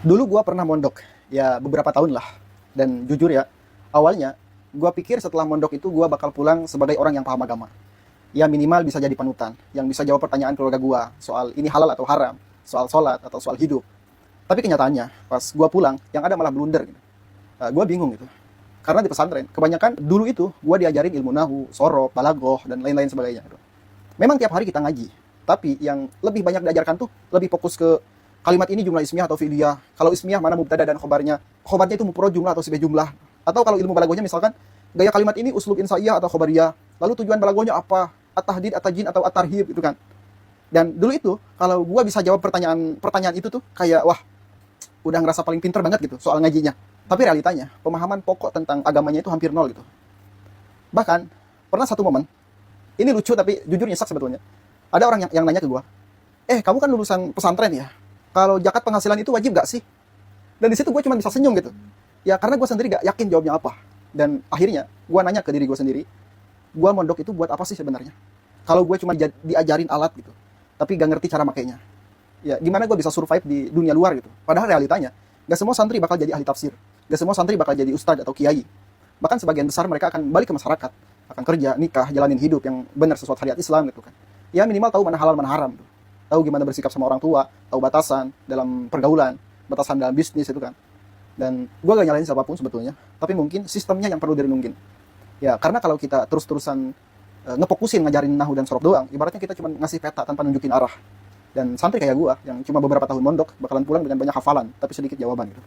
Dulu gua pernah mondok, ya beberapa tahun lah. Dan jujur ya, awalnya gua pikir setelah mondok itu gua bakal pulang sebagai orang yang paham agama. Ya minimal bisa jadi panutan, yang bisa jawab pertanyaan keluarga gua soal ini halal atau haram, soal sholat atau soal hidup. Tapi kenyataannya, pas gua pulang, yang ada malah blunder gitu. Gua bingung gitu. Karena di pesantren, kebanyakan dulu itu gua diajarin ilmu nahu, sorof, balagoh, dan lain-lain sebagainya gitu. Memang tiap hari kita ngaji, tapi yang lebih banyak diajarkan tuh lebih fokus ke kalimat ini jumlah ismiyah atau fi'liyah. Kalau ismiyah mana mubtada dan khobarnya. Khobarnya itu mufrad jumlah atau sibah jumlah. Atau kalau ilmu balagohnya misalkan gaya kalimat ini uslub insaiyah atau khobariyah. Lalu tujuan balagohnya apa? At-tahdid, at-tajin atau at-tarhib itu kan. Dan dulu itu kalau gua bisa jawab pertanyaan itu tuh kayak wah, udah ngerasa paling pinter banget gitu soal ngajinya. Tapi realitanya, pemahaman pokok tentang agamanya itu hampir nol gitu. Bahkan pernah satu momen, ini lucu tapi jujur nyesek sebetulnya. Ada orang yang nanya ke gua, kamu kan lulusan pesantren ya? Kalau zakat penghasilan itu wajib gak sih? Dan di situ gue cuma bisa senyum gitu. Ya karena gue sendiri gak yakin jawabnya apa. Dan akhirnya gue nanya ke diri gue sendiri, gue mondok itu buat apa sih sebenarnya? Kalau gue cuma diajarin alat gitu, tapi gak ngerti cara makainya. Ya gimana gue bisa survive di dunia luar gitu? Padahal realitanya, gak semua santri bakal jadi ahli tafsir. Gak semua santri bakal jadi ustadz atau kiai. Bahkan sebagian besar mereka akan balik ke masyarakat, akan kerja, nikah, jalanin hidup yang benar sesuai syariat Islam gitu kan. Ya minimal tahu mana halal mana haram tuh. Tahu gimana bersikap sama orang tua, tahu batasan dalam pergaulan, batasan dalam bisnis itu kan. Dan gue gak nyalain siapapun sebetulnya, tapi mungkin sistemnya yang perlu direnungin. Ya karena kalau kita terus-terusan ngefokusin ngajarin nahu dan sorof doang, ibaratnya kita cuma ngasih peta tanpa nunjukin arah. Dan santri kayak gue yang cuma beberapa tahun mondok bakalan pulang dengan banyak hafalan tapi sedikit jawaban gitu.